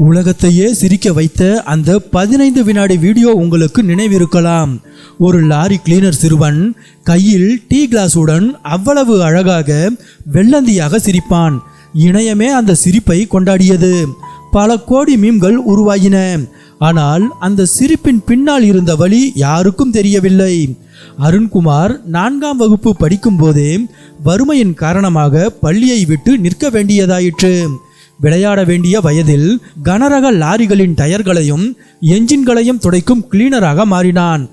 உலகத்தையே சிரிக்க வைத்த அந்த 15 வினாடி வீடியோ உங்களுக்கு நினைவிருக்கலாம். ஒரு லாரி கிளீனர் சிறுவன் கையில் டீ கிளாஸுடன் அவ்வளவு அழகாக வெள்ளந்தியாக சிரிப்பான். இணையமே அந்த சிரிப்பை கொண்டாடியது. பல கோடி மீம்கள் உருவாகின. ஆனால் அந்த சிரிப்பின் பின்னால் இருந்த வழி யாருக்கும் தெரியவில்லை. அருண்குமார் 4ஆம் வகுப்பு படிக்கும் போதே வறுமையின் காரணமாக பள்ளியை விட்டு நிற்க வேண்டியதாயிற்று. விளையாட வேண்டிய வயதில் கனரக லாரிகளின் டயர்களையும் என்ஜின்களையும் துடைக்கும் கிளீனராக மாறினான்.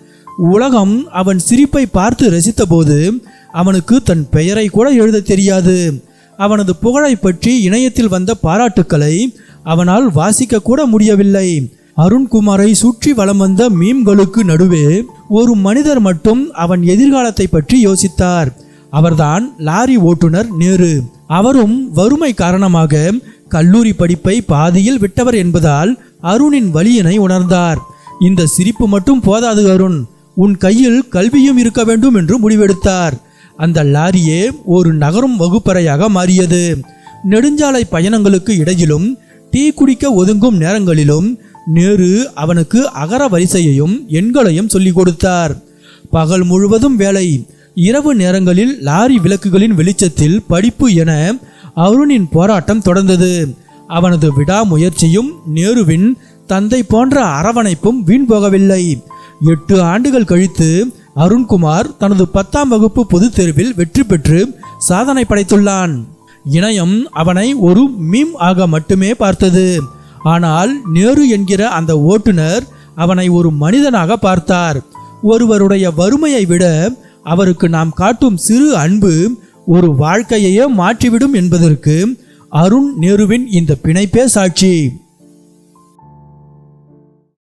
உலகம் அவன் சிரிப்பை பார்த்து ரசித்த போது அவனுக்கு தன் பெயரை கூட எழுத தெரியாது. அவனது புகழை பற்றி இணையத்தில் வந்த பாராட்டுக்களை அவனால் வாசிக்க கூட முடியவில்லை. அருண்குமாரை சுற்றி வலம் வந்த மீம்களுக்கு நடுவே ஒரு மனிதர் மட்டும் அவன் எதிர்காலத்தை பற்றி யோசித்தார். அவர்தான் லாரி ஓட்டுநர் நேரு. அவரும் வறுமை காரணமாக கல்லூரி படிப்பை பாதியில் விட்டவர் என்பதால் அருணின் வலியினை உணர்ந்தார். இந்த சிரிப்பு மட்டும் போதாது அருண், உன் கையில் கல்வியும் இருக்க வேண்டும் என்று முடிவெடுத்தார். அந்த லாரியே ஒரு நகரும் வகுப்பறையாக மாறியது. நெடுஞ்சாலை பயணங்களுக்கு இடையிலும் டீ குடிக்க ஒதுங்கும் நேரங்களிலும் நேரு அவனுக்கு அகர வரிசையையும் எண்களையும் சொல்லிக் கொடுத்தார். பகல் முழுவதும் வேலை, இரவு நேரங்களில் லாரி விளக்குகளின் வெளிச்சத்தில் படிப்பு என அருணின் போராட்டம் தொடர்ந்தது. அவனது விடாமுயற்சியும் நேருவின் தந்தை போன்ற அரவணைப்பும் வீண் போகவில்லை. 8 ஆண்டுகள் கழித்து அருண்குமார் தனது 10ஆம் வகுப்பு பொதுத் தேர்வில் வெற்றி பெற்று சாதனை படைத்துள்ளான். இணையம் அவனை ஒரு மீம் ஆக மட்டுமே பார்த்தது. ஆனால் நேரு என்கிற அந்த ஓட்டுநர் அவனை ஒரு மனிதனாக பார்த்தார். ஒருவருடைய வறுமையை விட அவருக்கு நாம் காட்டும் சிறு அன்பு ஒரு வாழ்க்கையையே மாற்றிவிடும் என்பதற்கு அருண் நேருவின் இந்த பிணைப்பே சாட்சி.